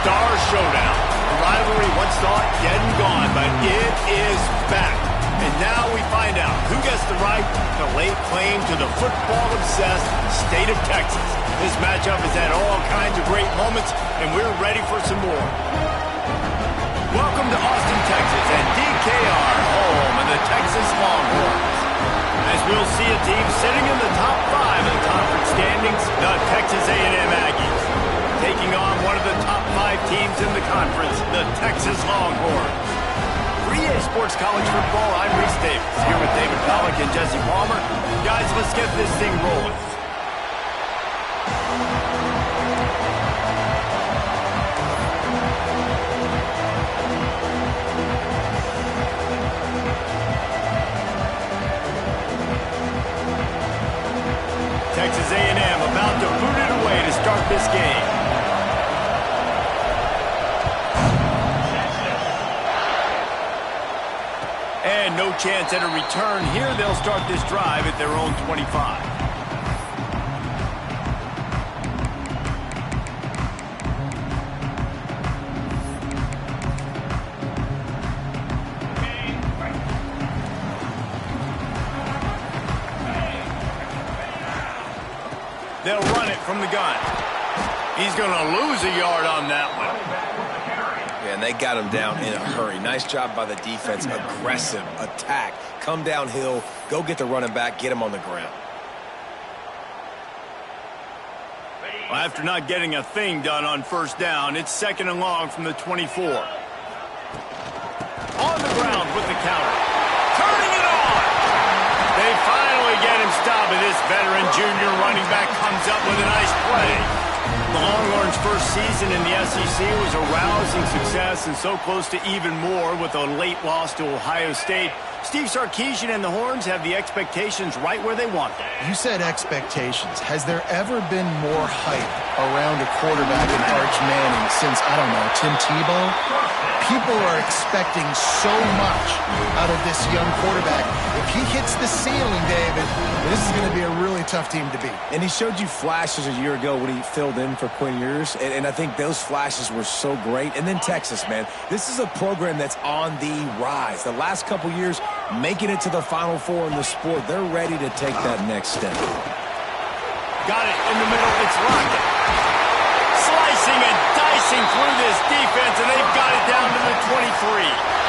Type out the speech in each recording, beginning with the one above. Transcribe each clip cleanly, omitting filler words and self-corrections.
Star Showdown. A rivalry once thought dead and gone, but it is back. And now we find out who gets the right to lay claim to the football-obsessed state of Texas. This matchup has had all kinds of great moments, and we're ready for some more. Welcome to Austin, Texas, and DKR, home of the Texas Longhorns. As we'll see a team sitting in the top 5 of the conference standings, the Texas A&M Aggies, taking on one of the top 5 teams in the conference, the Texas Longhorns. For EA Sports College Football, I'm Reese Davis, here with David Pollack and Jesse Palmer. Guys, let's get this thing rolling. Texas A&M about to boot it away to start this game. And no chance at a return here. They'll start this drive at their own 25. They'll run it from the gun. He's going to lose a yard on that one. Yeah, and they got him down in a hurry. Nice job by the defense. Aggressive attack. Come downhill. Go get the running back. Get him on the ground. Well, after not getting a thing done on first down, it's 2nd and long from the 24. On the ground with the counter. Turning it on. They finally get him stopped, and this veteran junior running back comes up with a nice play. The Longhorns' first season in the SEC was a rousing success and so close to even more with a late loss to Ohio State. Steve Sarkisian and the Horns have the expectations right where they want them. You said expectations. Has there ever been more hype around a quarterback in Arch Manning since, I don't know, Tim Tebow? People are expecting so much out of this young quarterback. If he hits the ceiling, David, this is going to be a really tough team to beat. And he showed you flashes a year ago when he filled in for Quinn Ewers, and I think those flashes were so great. And then Texas, man, this is a program that's on the rise. The last couple years, making it to the Final Four in the sport, they're ready to take that next step. Got it in the middle. It's Rocket. Slicing and dicing through this defense, and they've got it down to the 23.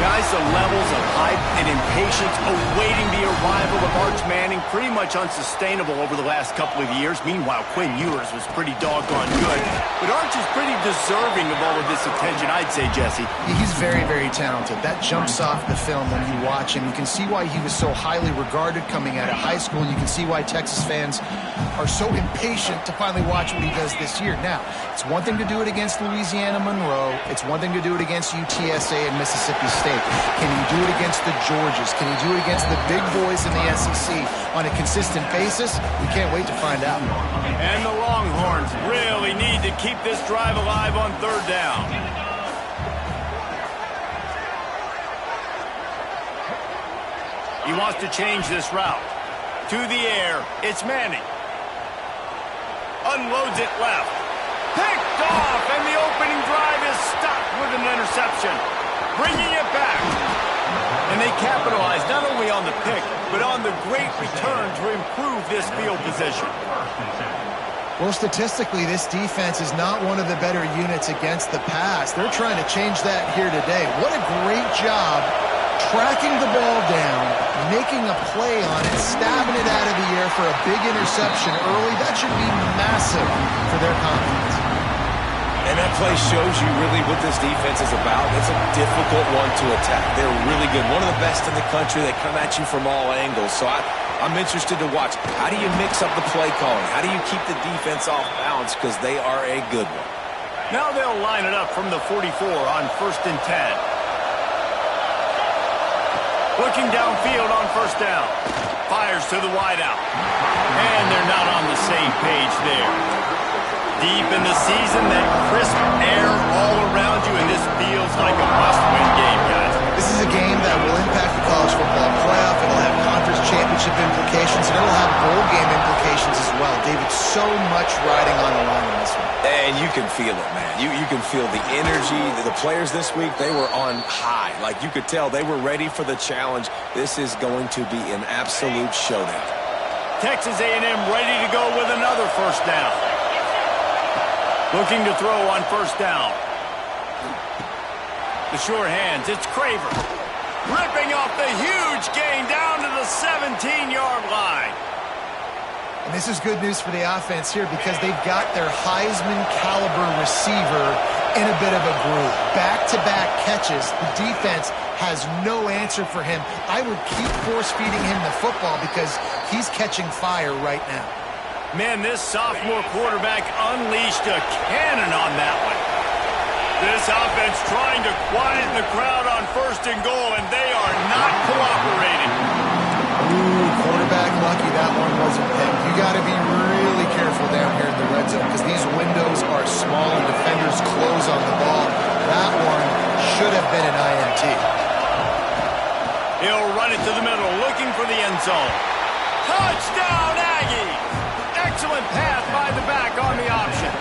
Guys, the levels of hype and impatience awaiting the arrival of Arch Manning pretty much unsustainable over the last couple of years. Meanwhile, Quinn Ewers was pretty doggone good. But Arch is pretty deserving of all of this attention, I'd say, Jesse. He's very, very talented. That jumps off the film when you watch him. You can see why he was so highly regarded coming out of high school. You can see why Texas fans are so impatient to finally watch what he does this year. Now, it's one thing to do it against Louisiana Monroe. It's one thing to do it against UTSA and Mississippi State. Can he do it against the Georgias? Can he do it against the big boys in the SEC on a consistent basis? We can't wait to find out. And the Longhorns really need to keep this drive alive on 3rd down. He wants to change this route. To the air, it's Manning. Unloads it left. Picked off, and the opening drive is stopped with an interception. Bringing it back. And they capitalize not only on the pick, but on the great return to improve this field position. Well, statistically, this defense is not one of the better units against the pass. They're trying to change that here today. What a great job tracking the ball down, making a play on it, stabbing it out of the air for a big interception early. That should be massive for their confidence. And that play shows you really what this defense is about. It's a difficult one to attack. They're really good. One of the best in the country. They come at you from all angles. So I'm interested to watch. How do you mix up the play calling? How do you keep the defense off balance? Because they are a good one. Now they'll line it up from the 44 on 1st and 10. Looking downfield on 1st down. Fires to the wideout. And they're not on the same page there. Deep in the season, that crisp air all around you, and this feels like a must-win game, guys. This is a game that will impact the college football playoff. It'll have conference championship implications, and it'll have bowl game implications as well. David, so much riding on the line in this one. And you can feel it, man. You can feel the energy. The players this week, they were on high. Like, you could tell they were ready for the challenge. This is going to be an absolute showdown. Texas A&M ready to go with another first down. Looking to throw on first down. The sure hands, it's Craver. Ripping off the huge gain down to the 17-yard line. And this is good news for the offense here because they've got their Heisman-caliber receiver in a bit of a groove. Back-to-back catches. The defense has no answer for him. I would keep force-feeding him the football because he's catching fire right now. Man, this sophomore quarterback unleashed a cannon on that one. This offense trying to quieten the crowd on first and goal, and they are not cooperating. Ooh, quarterback lucky that one wasn't picked. You got to be really careful down here in the red zone because these windows are small and defenders close on the ball. That one should have been an INT. He'll run it to the middle, looking for the end zone. Touchdown, Aggies! Excellent pass by the back on the option.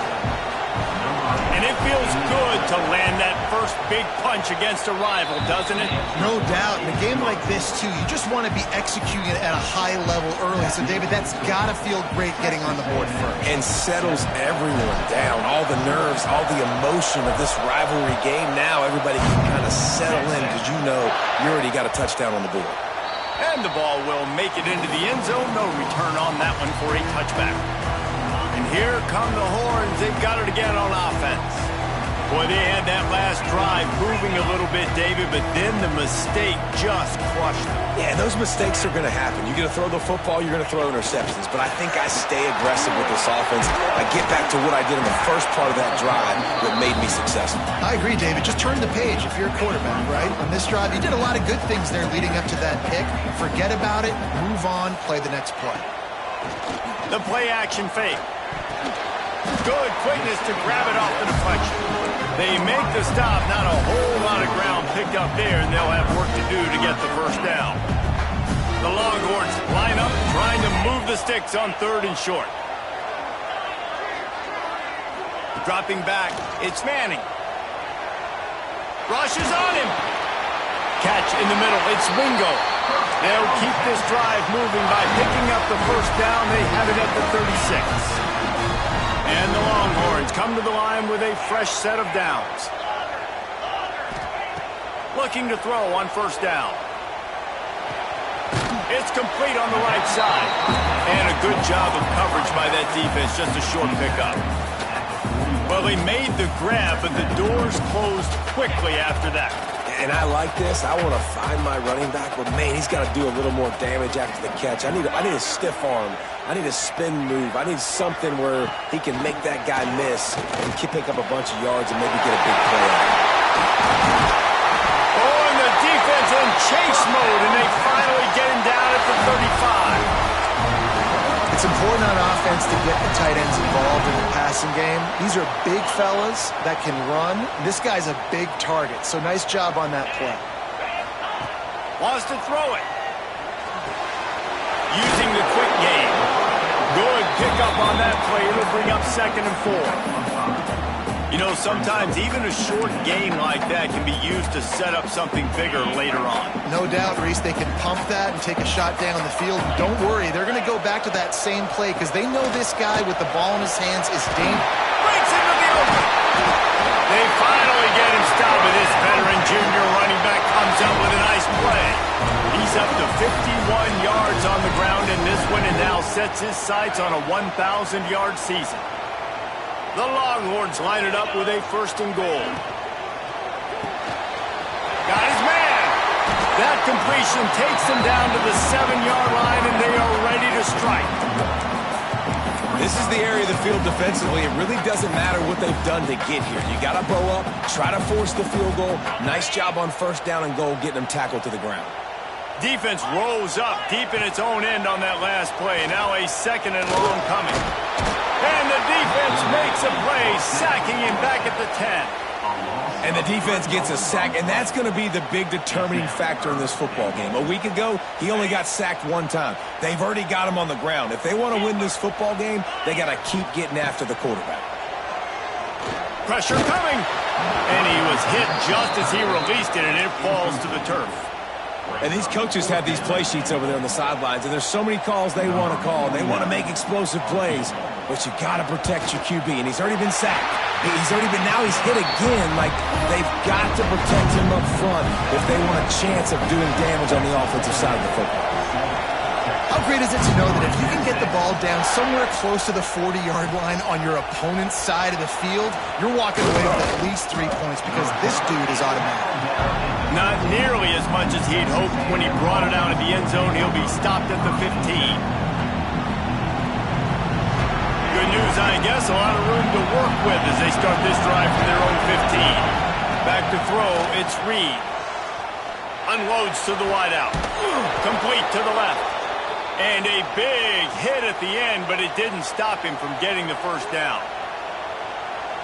And it feels good to land that first big punch against a rival, doesn't it? No doubt. In a game like this, too, you just want to be executing it at a high level early. So, David, that's got to feel great getting on the board first. And settles everyone down. All the nerves, all the emotion of this rivalry game. Now everybody can kind of settle in because you know you already got a touchdown on the board. And the ball will make it into the end zone. No return on that one for a touchback. And here come the Horns. They've got it again on offense. Boy, they had that last drive moving a little bit, David, but then the mistake just crushed them. Yeah, those mistakes are going to happen. You're going to throw the football, you're going to throw interceptions. But I think I stay aggressive with this offense. I get back to what I did in the first part of that drive that made me successful. I agree, David. Just turn the page if you're a quarterback, right? On this drive, you did a lot of good things there leading up to that pick. Forget about it, move on, play the next play. The play action fake. Good quickness to grab it off the deflection. They make the stop, not a whole lot of ground picked up there, and they'll have work to do to get the first down. The Longhorns line up, trying to move the sticks on third and short. Dropping back, it's Manning. Rushes on him. Catch in the middle, it's Wingo. They'll keep this drive moving by picking up the first down. They have it at the 36. And the Longhorns come to the line with a fresh set of downs. Looking to throw on first down. It's complete on the right side. And a good job of coverage by that defense, just a short pickup. Well, they made the grab, but the doors closed quickly after that. And I like this. I want to find my running back, but man, he's got to do a little more damage after the catch. I need a stiff arm. I need a spin move. I need something where he can make that guy miss and pick up a bunch of yards and maybe get a big play out of it. Oh, and the defense in chase mode, and they finally get him down at the 35. It's important on offense to get the tight ends involved in the passing game. These are big fellas that can run. This guy's a big target, so nice job on that play. Wants to throw it. Using the quick game. Good pickup on that play. It'll bring up 2nd and 4. You know, sometimes even a short game like that can be used to set up something bigger later on. No doubt, Reese, they can pump that and take a shot down the field. Don't worry, they're going to go back to that same play because they know this guy with the ball in his hands is dangerous. Breaks into the open. They finally get him stopped, but this veteran junior running back comes up with a nice play. He's up to 51 yards on the ground in this one and now sets his sights on a 1,000-yard season. The Longhorns line it up with a 1st and goal. Got his man. That completion takes them down to the 7-yard line, and they are ready to strike. This is the area of the field defensively. It really doesn't matter what they've done to get here. You got to bow up, try to force the field goal. Nice job on first down and goal, getting them tackled to the ground. Defense rose up deep in its own end on that last play. Now a 2nd and long coming. And the defense makes a play, sacking him back at the 10. And the defense gets a sack, and that's going to be the big determining factor in this football game. A week ago, he only got sacked one time. They've already got him on the ground. If they want to win this football game, they got to keep getting after the quarterback. Pressure coming. And he was hit just as he released it, and it falls to the turf. And these coaches have these play sheets over there on the sidelines, and there's so many calls they want to call. They want to make explosive plays, but you got to protect your QB, and he's already been sacked. Now he's hit again. Like, they've got to protect him up front if they want a chance of doing damage on the offensive side of the football. How great is it to know that if you can get the ball down somewhere close to the 40-yard line on your opponent's side of the field, you're walking away with at least 3 points because this dude is automatic. Not nearly as much as he'd hoped when he brought it out of the end zone. He'll be stopped at the 15. Good news, I guess. A lot of room to work with as they start this drive from their own 15. Back to throw, it's Reed. Unloads to the wideout. Complete to the left. And a big hit at the end, but it didn't stop him from getting the first down.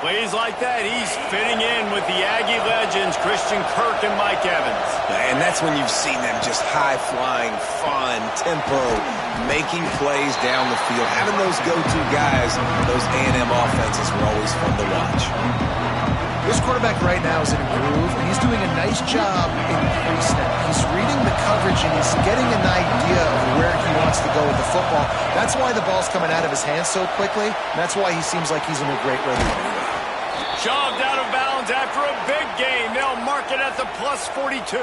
Plays like that, he's fitting in with the Aggie legends, Christian Kirk and Mike Evans. And that's when you've seen them just high-flying, fun, tempo, making plays down the field. Having those go-to guys, those A&M offenses were always fun to watch. This quarterback right now is in a groove, and he's doing a nice job in pre-snap. He's reading the coverage, and he's getting an idea of where he wants to go with the football. That's why the ball's coming out of his hands so quickly, and that's why he seems like he's in a great rhythm. Shoved out of bounds after a big gain. They'll mark it at the plus 42.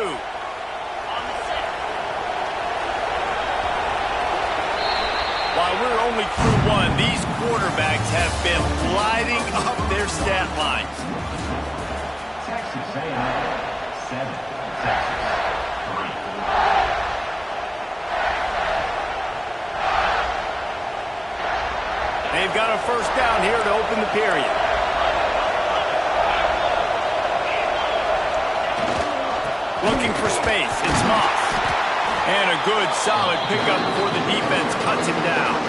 While we're only through one, these quarterbacks have been lighting up their stat lines. Texas A&M 7, Texas 3. They've got a first down here to open the period. Looking for space, it's Moss. And a good, solid pickup before the defense cuts him down.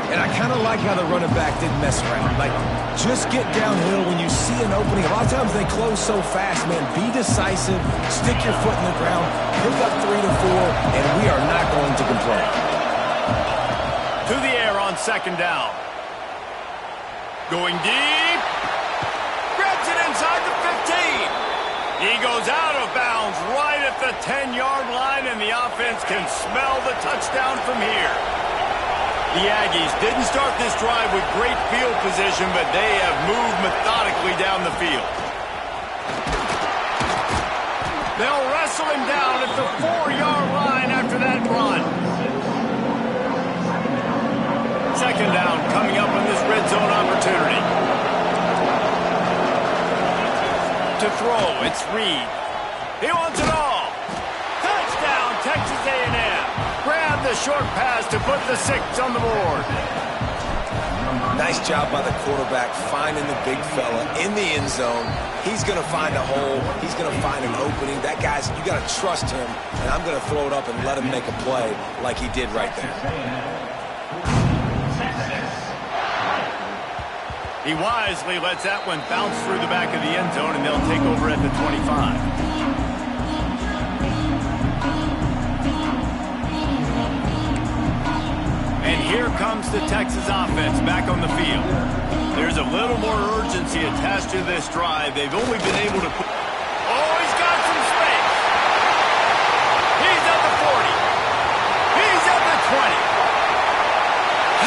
And I kind of like how the running back didn't mess around. Like, just get downhill when you see an opening. A lot of times they close so fast, man. Be decisive, stick your foot in the ground, pick up 3 to 4, and we are not going to complain. To the air on second down. Going deep. Grabs it inside the 15. He goes out of bounds right at the 10-yard line, and the offense can smell the touchdown from here. The Aggies didn't start this drive with great field position, but they have moved methodically down the field. They'll wrestle him down at the 4-yard line after that run. Second down coming up on this red zone opportunity. To throw, it's Reed. He wants it all. Touchdown, Texas A&M. Grab the short pass to put the 6 on the board. Nice job by the quarterback finding the big fella in the end zone. He's going to find a hole. He's going to find an opening. That guy's, you got to trust him, and I'm going to throw it up and let him make a play like he did right there. He wisely lets that one bounce through the back of the end zone, and they'll take over at the 25. And here comes the Texas offense back on the field. There's a little more urgency attached to this drive. They've only been able to put... Oh, he's got some space. He's at the 40. He's at the 20.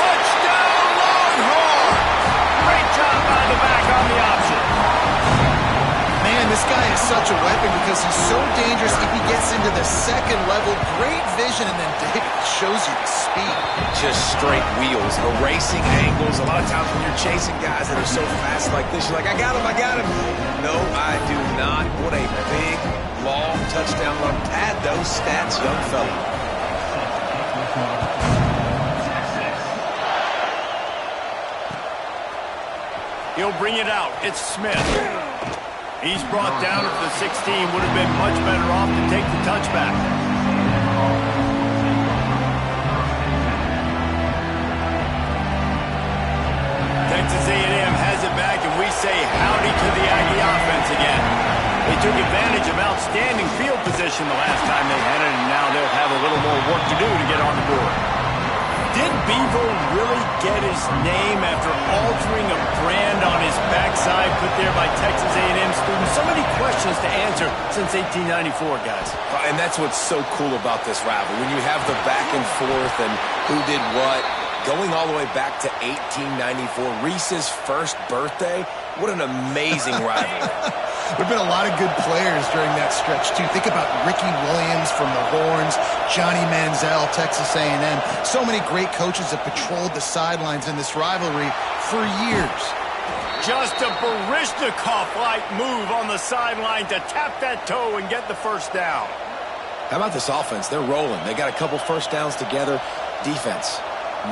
Touchdown, Longhorns! Great job by the back on the option. Man, this guy is such a weapon because he's so dangerous if he gets into the second level. Great vision, and then David shows you the speed. Just straight wheels, erasing angles. A lot of times when you're chasing guys that are so fast like this, you're like, I got him, I got him. No, I do not. What a big, long touchdown run. Pad those stats, young fella. He'll bring it out. It's Smith. He's brought down at the 16. Would have been much better off to take the touchback. Texas A&M has it back, and we say howdy to the Aggie offense again. possession the last time they had it, and now they'll have a little more work to do to get on the board. Did Bevo really get his name after altering a brand on his backside put there by Texas A&M students? So many questions to answer since 1894, guys. And that's what's so cool about this rivalry. When you have the back and forth and who did what, going all the way back to 1894, Reese's first birthday, what an amazing rivalry. There have been a lot of good players during that stretch, too. Think about Ricky Williams from the Horns, Johnny Manziel, Texas A&M. So many great coaches have patrolled the sidelines in this rivalry for years. Just a Baryshnikov-like move on the sideline to tap that toe and get the first down. How about this offense? They're rolling. They got a couple first downs together. Defense.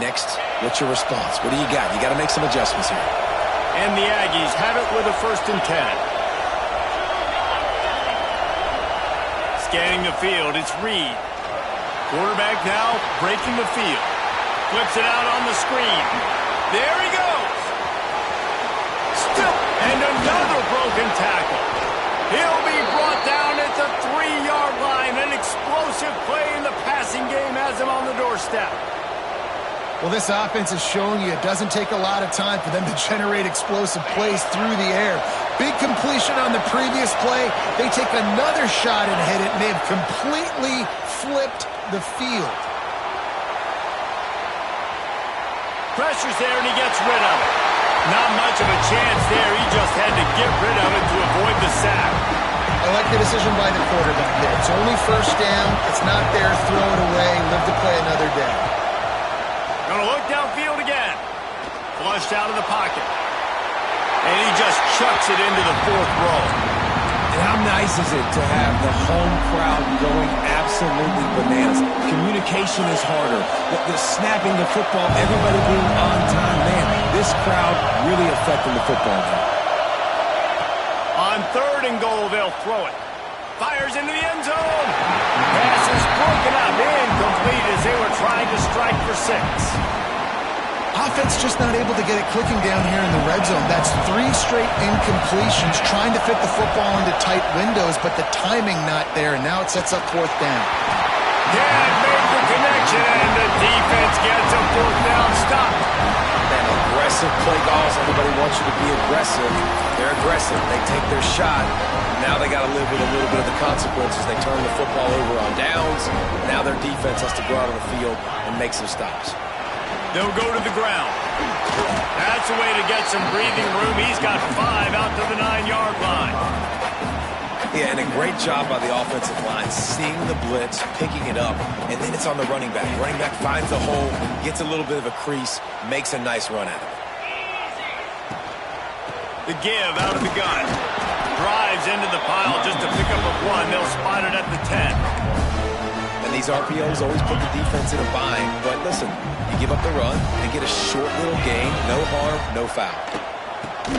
Next, what's your response? What do you got? You got to make some adjustments here. And the Aggies have it with a 1st and 10. Scanning the field, it's Reed. Quarterback now breaking the field. Flips it out on the screen. There he goes. Still, and another broken tackle. He'll be brought down at the 3-yard line. An explosive play in the passing game has him on the doorstep. Well, this offense is showing you it doesn't take a lot of time for them to generate explosive plays through the air. Big completion on the previous play. They take another shot and hit it, and they've completely flipped the field. Pressure's there, and he gets rid of it. Not much of a chance there. He just had to get rid of it to avoid the sack. I like the decision by the quarterback there. It's only 1st down. It's not there. Throw it away. Live to play another day. Gonna look downfield again. Flushed out of the pocket. And he just chucks it into the 4th row. And how nice is it to have the home crowd going absolutely bananas? Communication is harder. The snapping the football, everybody being on time. Man, this crowd really affecting the football game. On 3rd and goal, they'll throw it. Fires into the end zone. Pass is broken up. Incomplete as they were trying to strike for 6. Offense just not able to get it clicking down here in the red zone. That's 3 straight incompletions, trying to fit the football into tight windows, but the timing not there, and now it sets up 4th down. Can't make the connection, and the defense gets a 4th down stop. Man, aggressive play calls. Everybody wants you to be aggressive. They're aggressive. They take their shot. Now they got to live with a little bit of the consequences. They turn the football over on downs. Now their defense has to go out on the field and make some stops. They'll go to the ground. That's a way to get some breathing room. He's got 5 out to the 9-yard line. Yeah, and a great job by the offensive line, seeing the blitz, picking it up, and then it's on the running back. Running back finds the hole, gets a little bit of a crease, makes a nice run at it. The give out of the gun. Drives into the pile just to pick up a 1. They'll spot it at the 10. And these RPOs always put the defense in a bind. But listen, you give up the run and get a short little gain. No harm, no foul.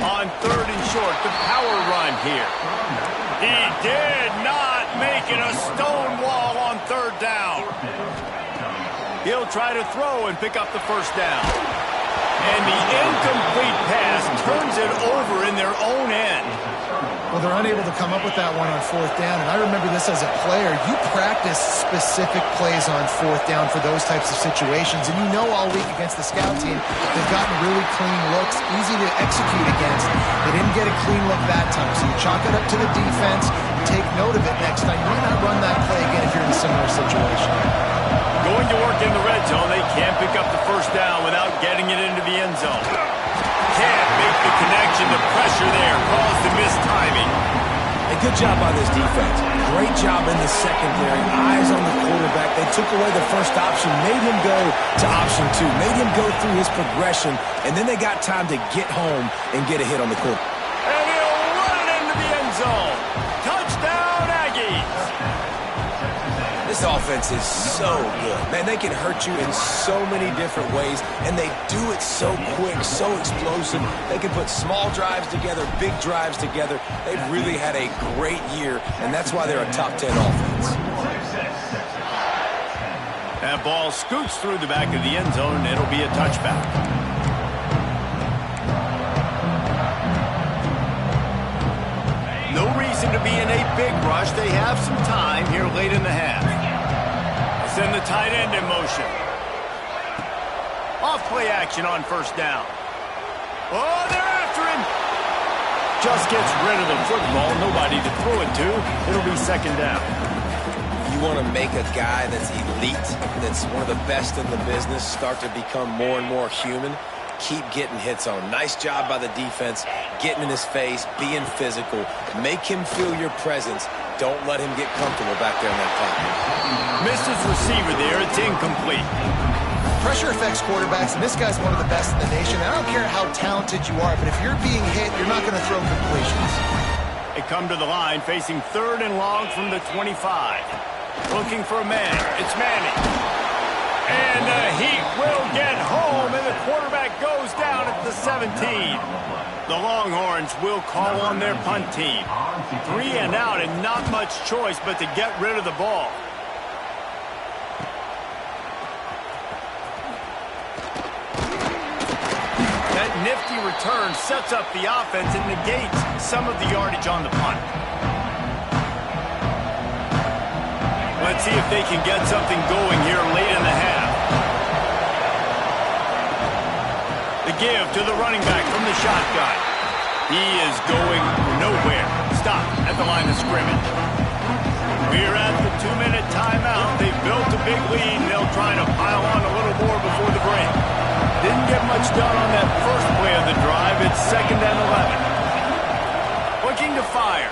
On 3rd and short, the power run here. He did not make it a stone wall on 3rd down. He'll try to throw and pick up the 1st down. And the incomplete pass turns it over in their own end. Well, they're unable to come up with that one on 4th down, and I remember this as a player. You practice specific plays on 4th down for those types of situations, and you know all week against the scout team, they've gotten really clean looks, easy to execute against. They didn't get a clean look that time, so you chalk it up to the defense, take note of it next time. You might not run that play again if you're in a similar situation. Going to work in the red zone, they can't pick up the 1st down without getting it into the end zone. Can't make the connection. The pressure there caused the missed timing. A good job by this defense. Great job in the secondary. Eyes on the quarterback. They took away the first option, made him go to option 2, made him go through his progression, and then they got time to get home and get a hit on the quarterback. And he'll run it into the end zone. Touchdown, Aggies. This offense is so good. Man, they can hurt you in so many different ways, and they do it so quick, so explosive. They can put small drives together, big drives together. They've really had a great year, and that's why they're a top 10 offense. That ball scoots through the back of the end zone, and it'll be a touchback. No reason to be in a big rush. They have some time here late in the half. Send the tight end in motion. Off play action on first down. Oh, they're after him. Just gets rid of the football. Nobody to throw it to. It'll be second down. You want to make a guy that's elite, that's one of the best in the business, start to become more and more human. Keep getting hits on him. Nice job by the defense, getting in his face, being physical. Make him feel your presence. Don't let him get comfortable back there in that pocket. Misses receiver there. It's incomplete. Pressure affects quarterbacks, and this guy's one of the best in the nation. I don't care how talented you are, but if you're being hit, you're not going to throw completions. They come to the line facing third and long from the 25. Looking for a man. It's Manning. And the Heat will get home, and the quarterback goes down at the 17. The Longhorns will call on their punt team. 3 and out, and not much choice but to get rid of the ball. That nifty return sets up the offense and negates some of the yardage on the punt. Let's see if they can get something going here late in the half. The give to the running back from the shotgun. He is going nowhere. Stop at the line of scrimmage. We're at the 2-minute timeout. They've built a big lead, and they'll try to pile on a little more before the break. Didn't get much done on that first play of the drive. It's second and 11. Looking to fire.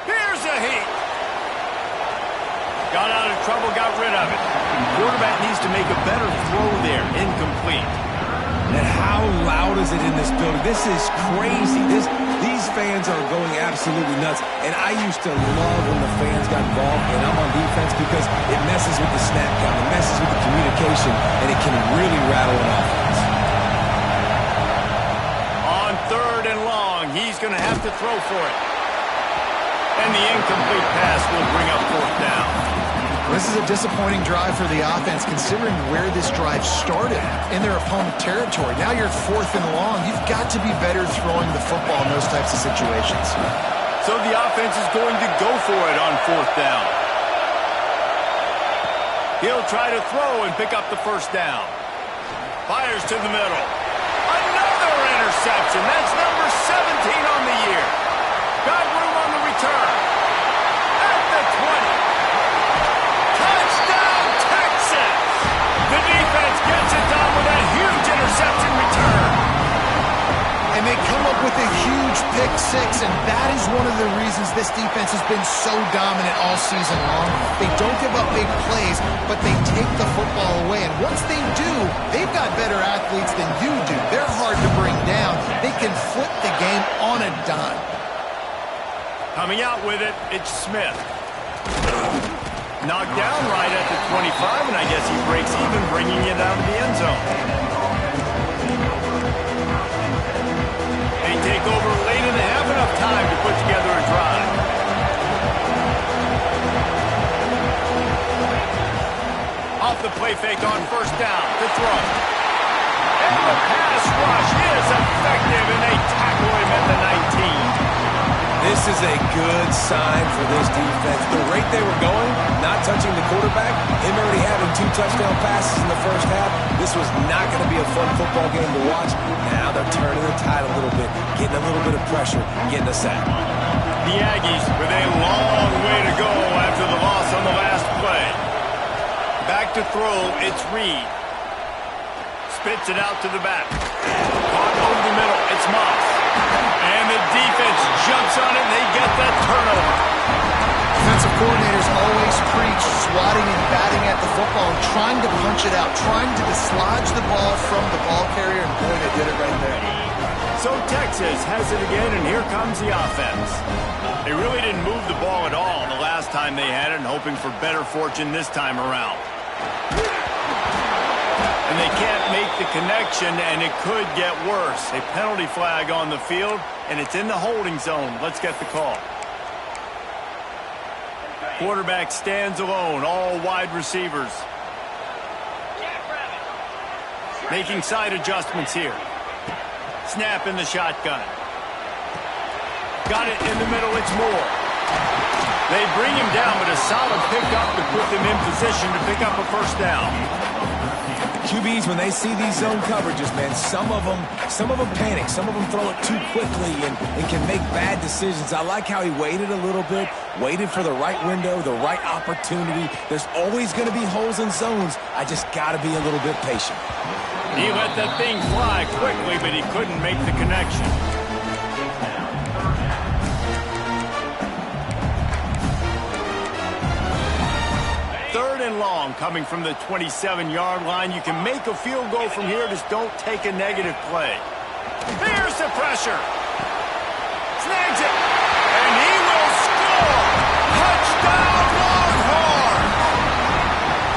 Here's a Heat. Got out of trouble, got rid of it. Quarterback needs to make a better throw there. Incomplete. And how loud is it in this building? This is crazy. These fans are going absolutely nuts. And I used to love when the fans got involved, and I'm on defense, because it messes with the snap count, it messes with the communication, and it can really rattle an offense. On third and long, he's going to have to throw for it. And the incomplete pass will bring up fourth down. This is a disappointing drive for the offense, considering where this drive started in their opponent territory. Now you're fourth and long. You've got to be better throwing the football in those types of situations. So the offense is going to go for it on fourth down. He'll try to throw and pick up the first down. Fires to the middle. Another interception. That's number 17 on the year. Got room on the return. At the 20. Touchdown, Texas! The defense gets it done with a huge interception return. And they come up with a huge pick six, and that is one of the reasons this defense has been so dominant all season long. They don't give up big plays, but they take the football away. And once they do, they've got better athletes than you do. They're hard to bring down. They can flip the game on a dime. Coming out with it, it's Smith. Knocked down right at the 25, and I guess he breaks even, bringing it out of the end zone. They take over late in the half, enough time to put together a drive. Off the play fake on first down to throw. And the pass rush is effective, and they tackle him at the 19. This is a good sign for this defense. The rate they were going, not touching the quarterback, him already having 2 touchdown passes in the first half, this was not going to be a fun football game to watch. Now they're turning the tide a little bit, getting a little bit of pressure, getting a sack. The Aggies with a long way to go after the loss on the last play. Back to throw, it's Reed. Spits it out to the back. Caught over the middle, it's Moss. And the defense jumps on it, and they get that turnover. Defensive coordinators always preach swatting and batting at the football and trying to punch it out, trying to dislodge the ball from the ball carrier, and boy, they did it right there. So Texas has it again, and here comes the offense. They really didn't move the ball at all the last time they had it, and hoping for better fortune this time around. And they can't make the connection, and it could get worse. A penalty flag on the field, and it's in the holding zone. Let's get the call. Quarterback stands alone, all wide receivers. Making side adjustments here. Snap in the shotgun. Got it in the middle, it's Moore. They bring him down, but a solid pickup to put them in position to pick up a first down. QBs, when they see these zone coverages, man, some of them panic. Some of them throw it too quickly and can make bad decisions. I like how he waited a little bit, waited for the right window, the right opportunity. There's always going to be holes in zones. I just got to be a little bit patient. He let that thing fly quickly, but he couldn't make the connection. Third and long coming from the 27-yard line. You can make a field goal from here, just don't take a negative play. Here's the pressure. Snags it. And he will score. Touchdown, Longhorns.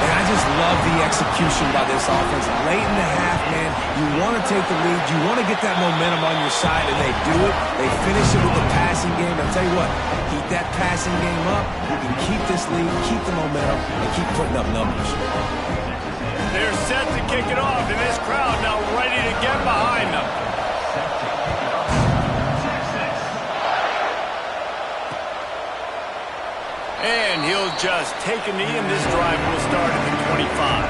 And I just love the execution by this offense. Late in the half, man, you want to take the lead. You want to get that momentum on your side, and they do it. They finish it with the passing game. I'll tell you what, keep that passing game up. You can keep this lead, keep the momentum, and keep putting up numbers. They're set to kick it off, and this crowd now ready to get behind them. And he'll just take a knee, and this drive will start at the 25.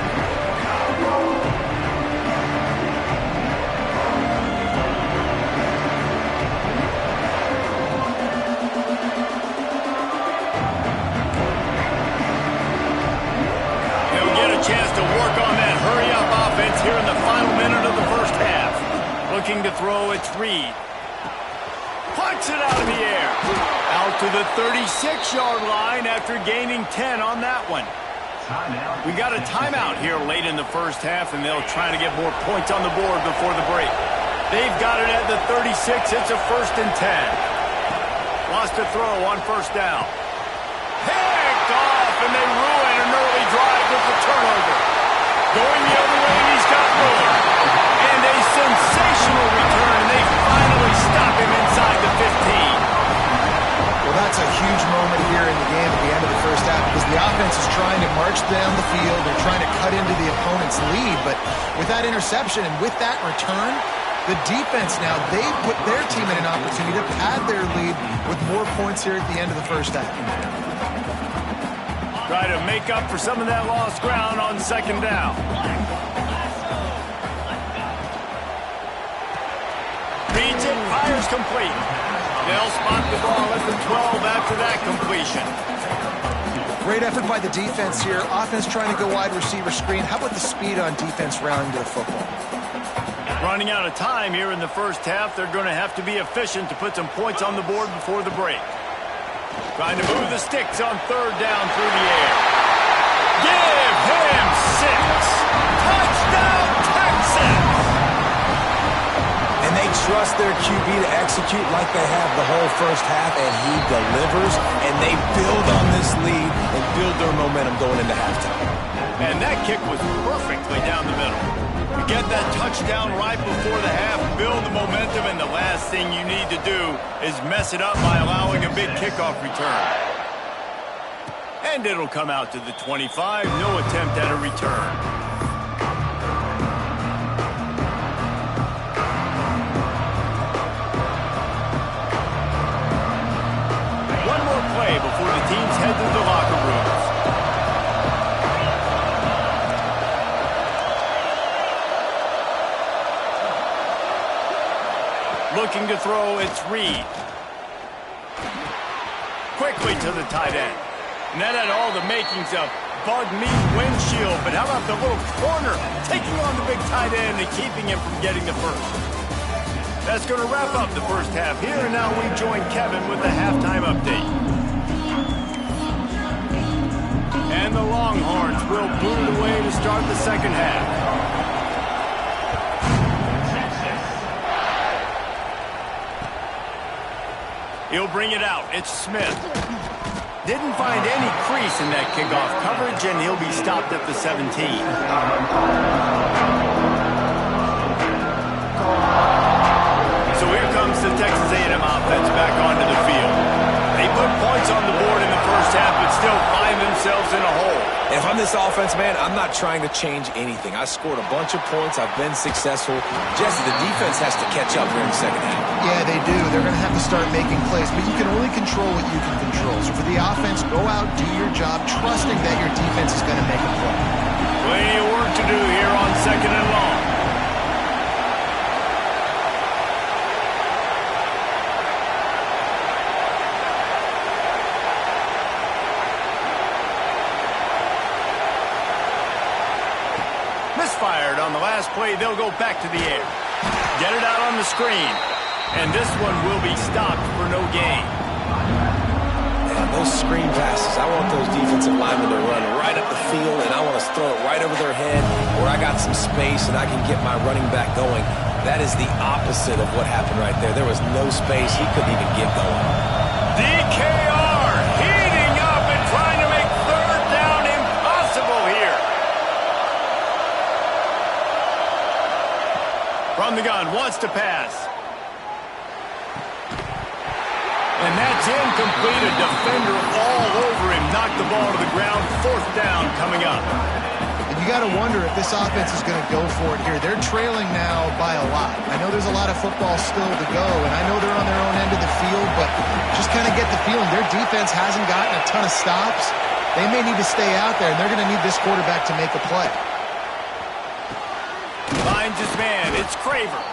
He'll get a chance to work on that hurry-up offense here in the final minute of the first half. Looking to throw, it's Reed. Punts it out of the air. Out to the 36-yard line after gaining 10 on that one. We got a timeout here late in the first half, and they'll try to get more points on the board before the break. They've got it at the 36. It's a 1st and 10. Lost a throw on first down. Picked off, and they ruin an early drive with the turnover. Going the other way, he's got Miller. And a sensational return, and they finally stop him inside the 15. Well, that's a huge moment here in the game at the end of the first half because the offense is trying to march down the field. They're trying to cut into the opponent's lead. But with that interception and with that return, the defense now, they've put their team in an opportunity to pad their lead with more points here at the end of the first half. Try to make up for some of that lost ground on second down. Reads it, fires complete. They'll spot the ball at the 12 after that completion. Great effort by the defense here. Offense trying to go wide receiver screen. How about the speed on defense rounding to the football? Running out of time here in the first half. They're going to have to be efficient to put some points on the board before the break. Trying to move the sticks on third down through the air. Give him 6. Touchdown, Texans! And they trust their QB to execute like they have the whole first half, and he delivers, and they build on this lead and build their momentum going into halftime. And that kick was perfectly down the middle. You get that touchdown right before the half, build the momentum, and the last thing you need to do is mess it up by allowing a big kickoff return. And it'll come out to the 25, no attempt at a return. One more play before the teams head to the locker rooms. Looking to throw, it's Reed. Quickly to the tight end. And that had all the makings of bug meat windshield, but how about the little corner taking on the big tight end and keeping him from getting the first? That's going to wrap up the first half here, and now we join Kevin with the halftime update. And the Longhorns will boot it away to start the second half. He'll bring it out. It's Smith. Didn't find any crease in that kickoff coverage, and he'll be stopped at the 17. So here comes the Texas A&M offense back onto the field. They put points on the board in the first half, but still find themselves in a hole. If I'm this offense, man, I'm not trying to change anything. I scored a bunch of points. I've been successful. Jesse, the defense has to catch up here in the second half. Yeah, they do. They're going to have to start making plays, but you can only control what you can control. So for the offense, go out, do your job, trusting that your defense is going to make a play. Plenty of work to do here on second and long. Misfired on the last play. They'll go back to the air. Get it out on the screen. And this one will be stopped for no gain. Man, those screen passes, I want those defensive linemen to run right up the field, and I want to throw it right over their head where I got some space and I can get my running back going. That is the opposite of what happened right there. There was no space. He couldn't even get going. DKR heating up and trying to make third down impossible here. From the gun, wants to pass. And that's incomplete. A defender all over him. Knocked the ball to the ground. Fourth down coming up. And you got to wonder if this offense is going to go for it here. They're trailing now by a lot. I know there's a lot of football still to go, and I know they're on their own end of the field, but just kind of get the feeling their defense hasn't gotten a ton of stops. They may need to stay out there, and they're going to need this quarterback to make a play. Finds his man. It's Craver.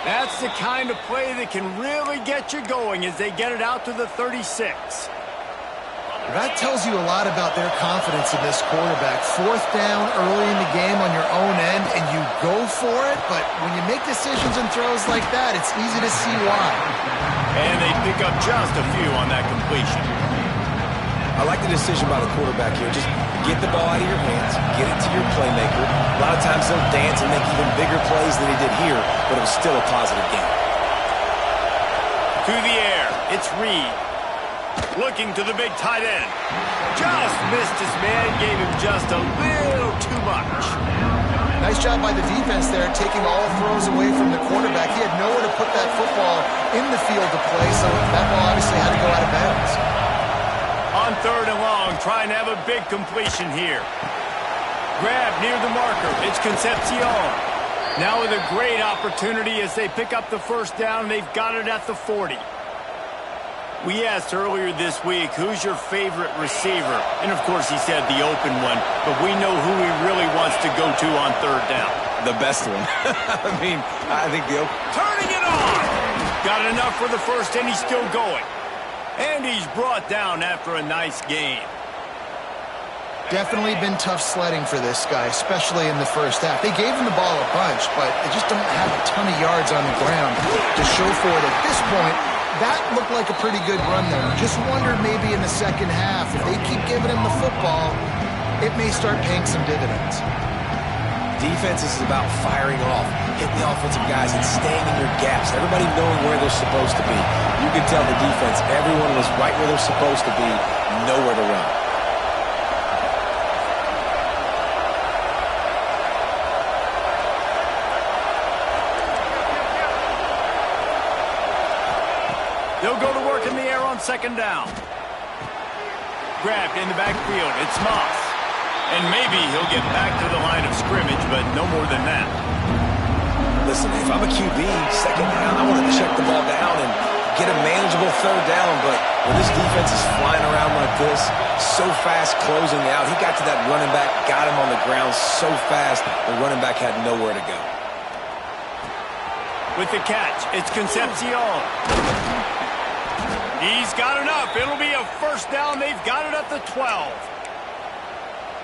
That's the kind of play that can really get you going as they get it out to the 36. That tells you a lot about their confidence in this quarterback. Fourth down early in the game on your own end, and you go for it, but when you make decisions and throws like that, it's easy to see why. And they pick up just a few on that completion. I like the decision by the quarterback here. Just get the ball out of your hands, get it to your playmaker. A lot of times they'll dance and make even bigger plays than he did here, but it was still a positive game. To the air, it's Reed. Looking to the big tight end. Just missed his man, gave him just a little too much. Nice job by the defense there, taking all throws away from the quarterback. He had nowhere to put that football in the field to play, so that ball obviously had to go out of bounds. On third and long, trying to have a big completion here. Grab near the marker. It's Concepcion. Now with a great opportunity as they pick up the first down. They've got it at the 40. We asked earlier this week, who's your favorite receiver? And, of course, he said the open one. But we know who he really wants to go to on third down. The best one. I think the open. Turning it on. Got enough for the first, and he's still going. And he's brought down after a nice gain. Definitely been tough sledding for this guy, especially in the first half. They gave him the ball a bunch, but they just don't have a ton of yards on the ground to show for it. At this point, that looked like a pretty good run there. Just wonder maybe in the second half, if they keep giving him the football, it may start paying some dividends. Defense is about firing off, hitting the offensive guys, and staying in your gaps. Everybody knowing where they're supposed to be. You can tell the defense, everyone was right where they're supposed to be, nowhere to run. They'll go to work in the air on second down. Grabbed in the backfield. It's Moss. And maybe he'll get back to the line of scrimmage, but no more than that. Listen, if I'm a QB, second down, I want to check the ball down and get a manageable third down. But when this defense is flying around like this, so fast closing out, he got to that running back, got him on the ground so fast, the running back had nowhere to go. With the catch, it's Concepcion. He's got enough. It'll be a first down. They've got it at the 12.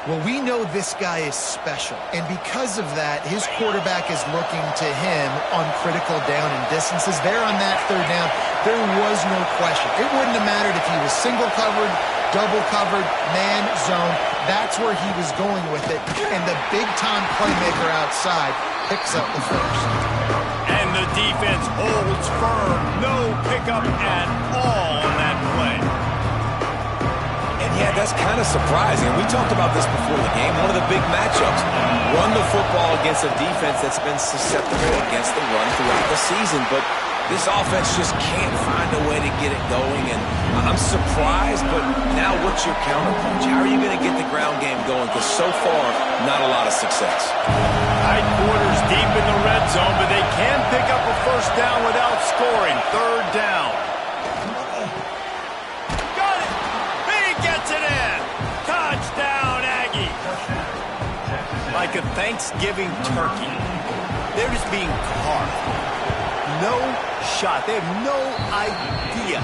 Well, we know this guy is special, and because of that, his quarterback is looking to him on critical down and distances. There on that third down, there was no question. It wouldn't have mattered if he was single covered, double covered, man, zone. That's where he was going with it, and the big-time playmaker outside picks up the first. And the defense holds firm. No pickup at all on that play. Yeah, that's kind of surprising. We talked about this before the game. One of the big matchups. Run the football against a defense that's been susceptible against the run throughout the season. But This offense just can't find a way to get it going, and I'm surprised, but now what's your counterpunch? How are you going to get the ground game going? Because so far, not a lot of success. Tight quarters deep in the red zone, but they can pick up a first down without scoring. Third down. Got it! He gets it in! Touchdown, Aggie! Like a Thanksgiving turkey, they're just being carved. No shot. They have no idea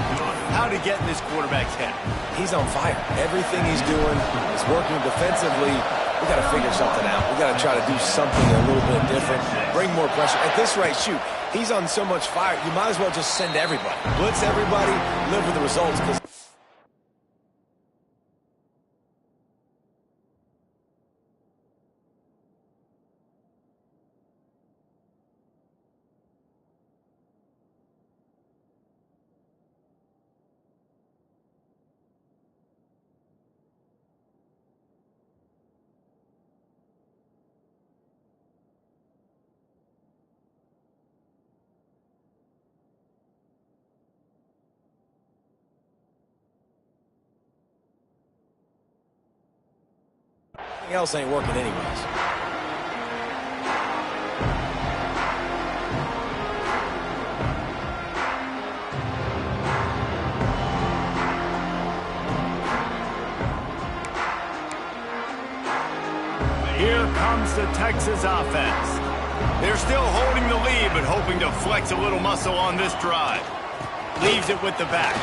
how to get in this quarterback's head. He's on fire. Everything he's doing is working defensively. We got to figure something out. We got to try to do something a little bit different, bring more pressure. At this rate, shoot, he's on so much fire, you might as well just send everybody. Blitz everybody, live with the results, because anything else ain't working anyways. Here comes the Texas offense. They're still holding the lead, but hoping to flex a little muscle on this drive. Leaves it with the back.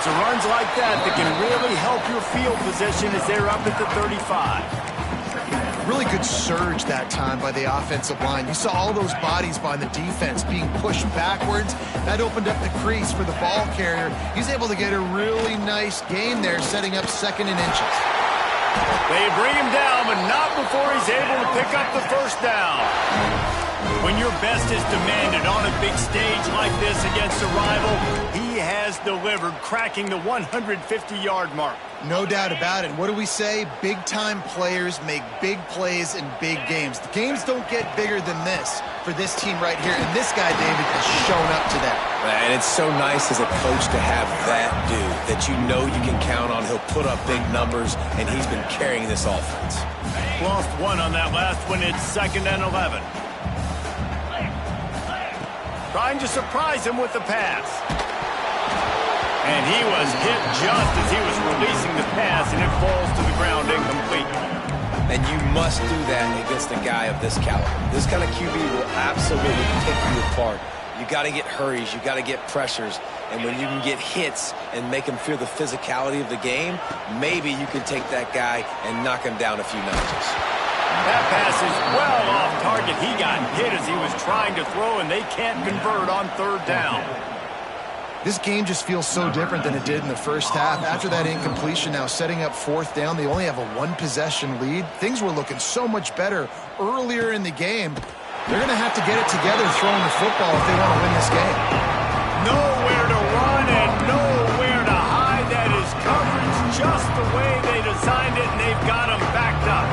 So runs like that can really help your field position as they're up at the 35. Really good surge that time by the offensive line. You saw all those bodies by the defense being pushed backwards. That opened up the crease for the ball carrier. He's able to get a really nice gain there, setting up 2nd and inches. They bring him down, but not before he's able to pick up the first down. When your best is demanded on a big stage like this against a rival, he has delivered, cracking the 150-yard mark. No doubt about it. What do we say? Big-time players make big plays in big games. The games don't get bigger than this for this team right here, and this guy, David, has shown up to that. And it's so nice as a coach to have that dude that you know you can count on. He'll put up big numbers, and he's been carrying this offense. Lost one on that last one. It's 2nd and 11. Trying to surprise him with the pass. And he was hit just as he was releasing the pass, and it falls to the ground incomplete. And you must do that against a guy of this caliber. This kind of QB will absolutely pick you apart. You got to get hurries, you got to get pressures, and when you can get hits and make him feel the physicality of the game, maybe you can take that guy and knock him down a few notches. That pass is well off target. He got hit as he was trying to throw, and they can't convert on 3rd down. This game just feels so different than it did in the first half. After that incompletion, now setting up 4th down, they only have a 1-possession lead. Things were looking so much better earlier in the game. They're going to have to get it together throwing the football if they want to win this game. Nowhere to run and nowhere to hide. That is coverage just the way they designed it, and they've got them backed up.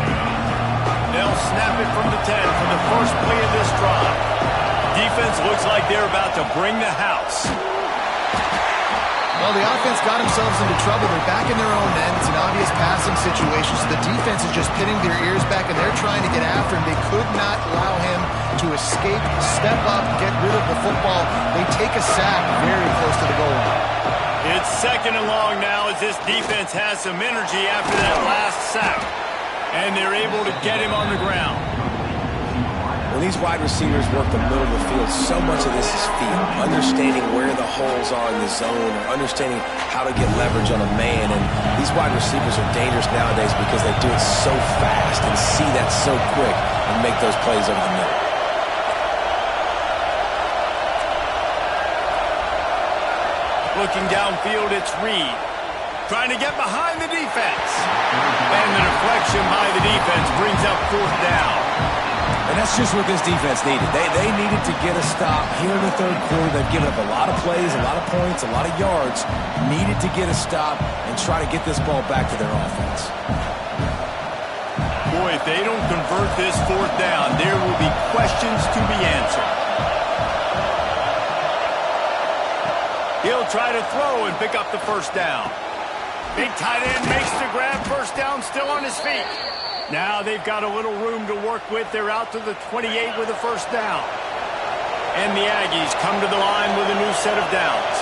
They'll snap it from the 10 for the first play of this drive. Defense looks like they're about to bring the house. Well, the offense got themselves into trouble. They're back in their own end. It's an obvious passing situation, so the defense is just pinning their ears back, and they're trying to get after him. They could not allow him to escape, step up, get rid of the football. They take a sack very close to the goal line. It's 2nd and long now as this defense has some energy after that last sack. And they're able to get him on the ground. When these wide receivers work the middle of the field, so much of this is feel. Understanding where the holes are in the zone, or understanding how to get leverage on a man. And these wide receivers are dangerous nowadays because they do it so fast and see that so quick and make those plays over the middle. Looking downfield, it's Reed. Trying to get behind the defense. And the deflection by the defense brings up 4th down. And that's just what this defense needed. They needed to get a stop here in the 3rd quarter. They've given up a lot of plays, a lot of points, a lot of yards. Needed to get a stop and try to get this ball back to their offense. Boy, if they don't convert this 4th down, there will be questions to be answered. try to throw and pick up the first down. Big tight end makes the grab, first down, still on his feet. Now they've got a little room to work with. They're out to the 28 with a first down. And the Aggies come to the line with a new set of downs.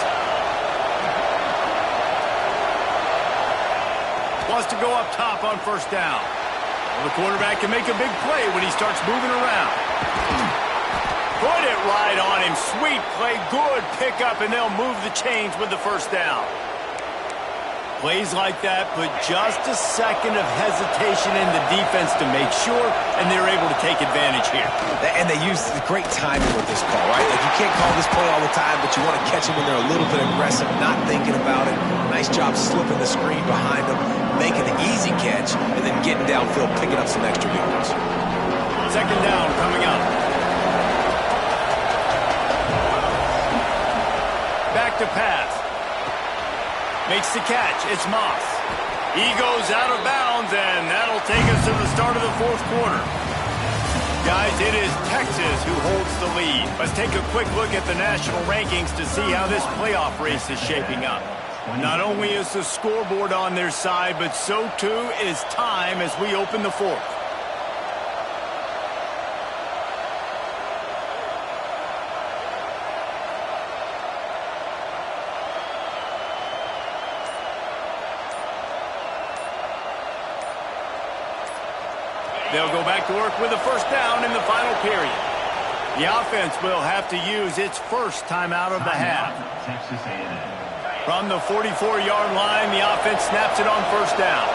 Wants to go up top on first down. Well, the quarterback can make a big play when he starts moving around. Put it right on him. Sweet play, good pickup, and they'll move the chains with the first down. Plays like that put just a second of hesitation in the defense to make sure, and they're able to take advantage here. And they use great timing with this call, right? Like, you can't call this play all the time, but you want to catch them when they're a little bit aggressive, not thinking about it. Nice job slipping the screen behind them, making the easy catch, and then getting downfield, picking up some extra yards. Second down coming up. Back to pass. Makes the catch. It's Moss. He goes out of bounds, and that'll take us to the start of the fourth quarter. Guys, it is Texas who holds the lead. Let's take a quick look at the national rankings to see how this playoff race is shaping up. Not only is the scoreboard on their side, but so too is time as we open the fourth. They'll go back to work with a first down in the final period. The offense will have to use its first timeout of the half. Texas A&M. From the 44-yard line, the offense snaps it on first down.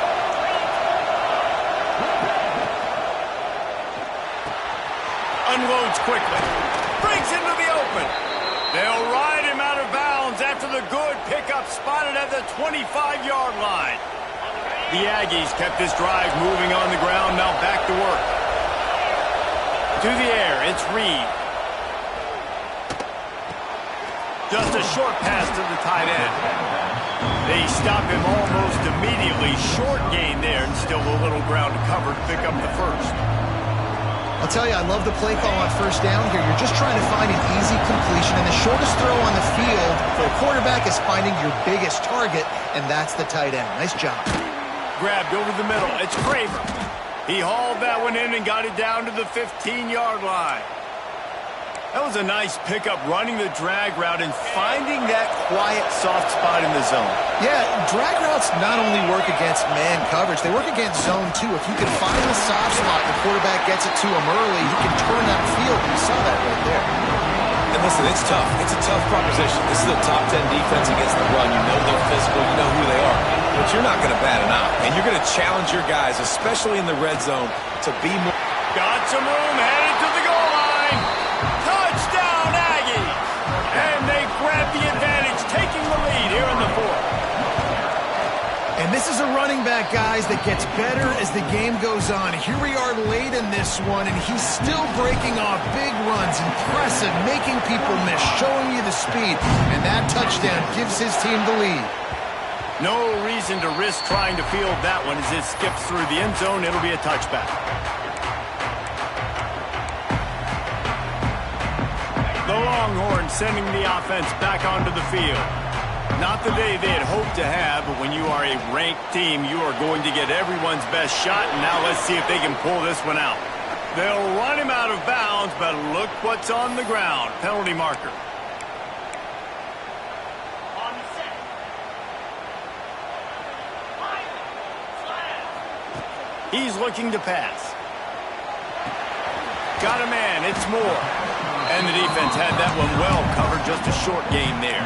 Unloads quickly. Brings into the open. They'll ride him out of bounds after the good pickup spotted at the 25-yard line. The Aggies kept this drive moving on the ground, now back to work. To the air, it's Reed. Just a short pass to the tight end. They stop him almost immediately. Short gain there, and still a little ground to cover to pick up the first. I'll tell you, I love the play call on first down here. You're just trying to find an easy completion, and the shortest throw on the field for a quarterback is finding your biggest target, and that's the tight end. Nice job. Grabbed over the middle. It's Craver. He hauled that one in and got it down to the 15-yard line. That was a nice pickup, running the drag route and finding that quiet, soft spot in the zone. Yeah, drag routes not only work against man coverage, they work against zone too. If you can find the soft spot, the quarterback gets it to him early, he can turn that field. You saw that right there. And listen, it's tough. It's a tough proposition. This is a top 10 defense against the run. You know they're physical. You know who they are. But you're not going to bat an eye. And you're going to challenge your guys, especially in the red zone, to be more. Got some room, headed to the goal line. Touchdown, Aggies. And they grab the advantage, taking the lead here in the fourth. And this is a running back, guys, that gets better as the game goes on. Here we are late in this one, and he's still breaking off big runs. Impressive, making people miss, showing you the speed. And that touchdown gives his team the lead. No reason to risk trying to field that one as it skips through the end zone. It'll be a touchback. The Longhorns sending the offense back onto the field. Not the day they had hoped to have, but when you are a ranked team, you are going to get everyone's best shot, and now let's see if they can pull this one out. They'll run him out of bounds, but look what's on the ground. Penalty marker. He's looking to pass. Got a man, it's Moore. And the defense had that one well covered, just a short gain there.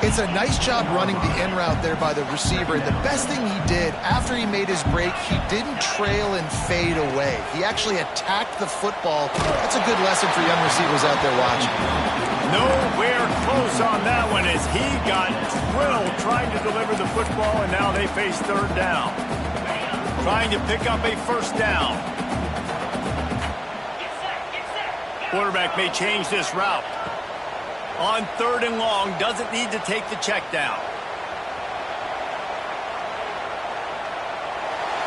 It's a nice job running the in route there by the receiver. And the best thing he did after he made his break, he didn't trail and fade away. He actually attacked the football. That's a good lesson for young receivers out there watching. Nowhere close on that one as he got drilled trying to deliver the football, and now they face third down. Trying to pick up a first down. Quarterback may change this route. On third and long, doesn't need to take the check down.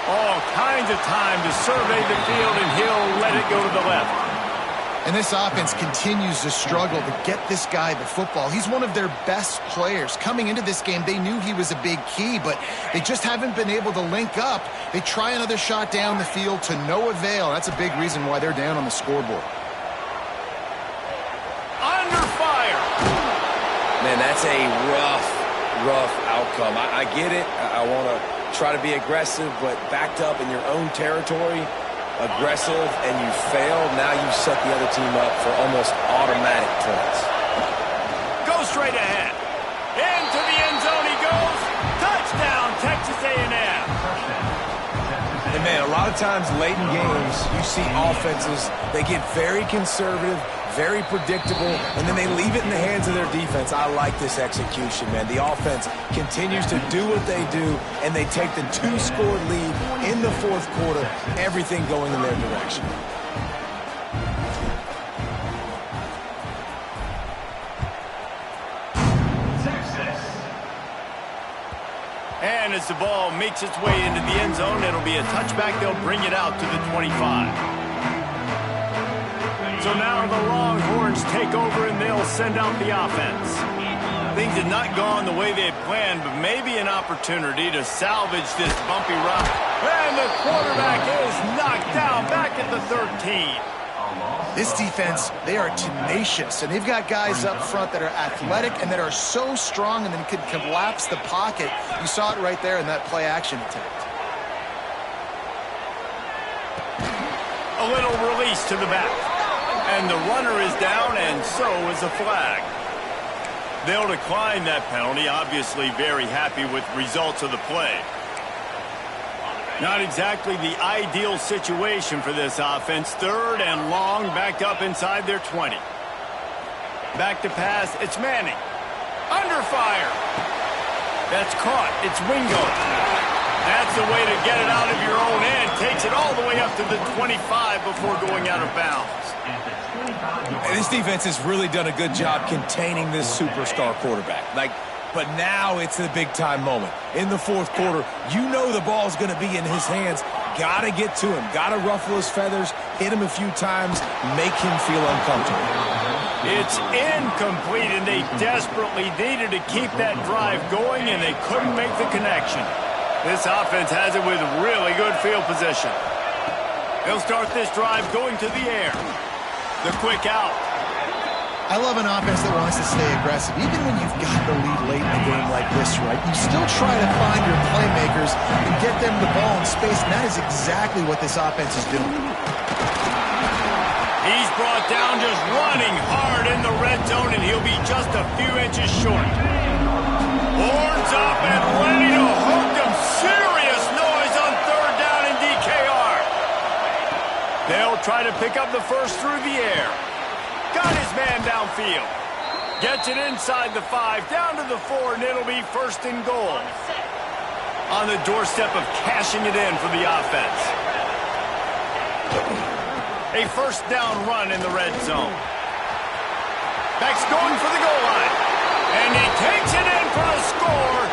All kinds of time to survey the field, and he'll let it go to the left. And this offense continues to struggle to get this guy the football. He's one of their best players. Coming into this game, they knew he was a big key, but they just haven't been able to link up. They try another shot down the field to no avail. That's a big reason why they're down on the scoreboard. Under fire. Man, that's a rough outcome. I get it. I want to try to be aggressive, but backed up in your own territory, aggressive, and you fail. Now you set the other team up for almost automatic points. Go straight ahead. Into the end zone he goes. Touchdown, Texas A&M. And man, a lot of times late in games, you see offenses, they get very conservative, very predictable, and then they leave it in the hands of their defense. I like this execution, man. The offense continues to do what they do, and they take the 2-score lead in the fourth quarter, everything going in their direction. And as the ball makes its way into the end zone, it'll be a touchback. They'll bring it out to the 25. So now the Longhorns take over and they'll send out the offense. Things had not gone the way they had planned, but maybe an opportunity to salvage this bumpy ride. And the quarterback is knocked down back at the 13. This defense, they are tenacious, and they've got guys up front that are athletic and that are so strong and then can collapse the pocket. You saw it right there in that play-action attempt. A little release to the back. And the runner is down, and so is a flag. They'll decline that penalty, obviously very happy with results of the play. Not exactly the ideal situation for this offense. 3rd and long, backed up inside their 20. Back to pass, it's Manning. Under fire. That's caught, it's Wingo. That's the way to get it out of your own end. Takes it all the way up to the 25 before going out of bounds. And this defense has really done a good job containing this superstar quarterback. But now it's the big-time moment. In the fourth quarter, you know the ball's going to be in his hands. Got to get to him. Got to ruffle his feathers, hit him a few times, make him feel uncomfortable. It's incomplete, and they desperately needed to keep that drive going, and they couldn't make the connection. This offense has it with really good field position. They'll start this drive going to the air. The quick out. I love an offense that wants to stay aggressive. Even when you've got the lead late in a game like this, right, you still try to find your playmakers and get them the ball in space, and that is exactly what this offense is doing. He's brought down just running hard in the red zone, and he'll be just a few inches short. Horns up and ready to hook him. Serious noise on 3rd down in DKR. They'll try to pick up the first through the air. Got his man downfield. Gets it inside the 5, down to the 4, and it'll be 1st and goal. On the doorstep of cashing it in for the offense. A 1st down run in the red zone. Back's going for the goal line. And he takes it in for the score.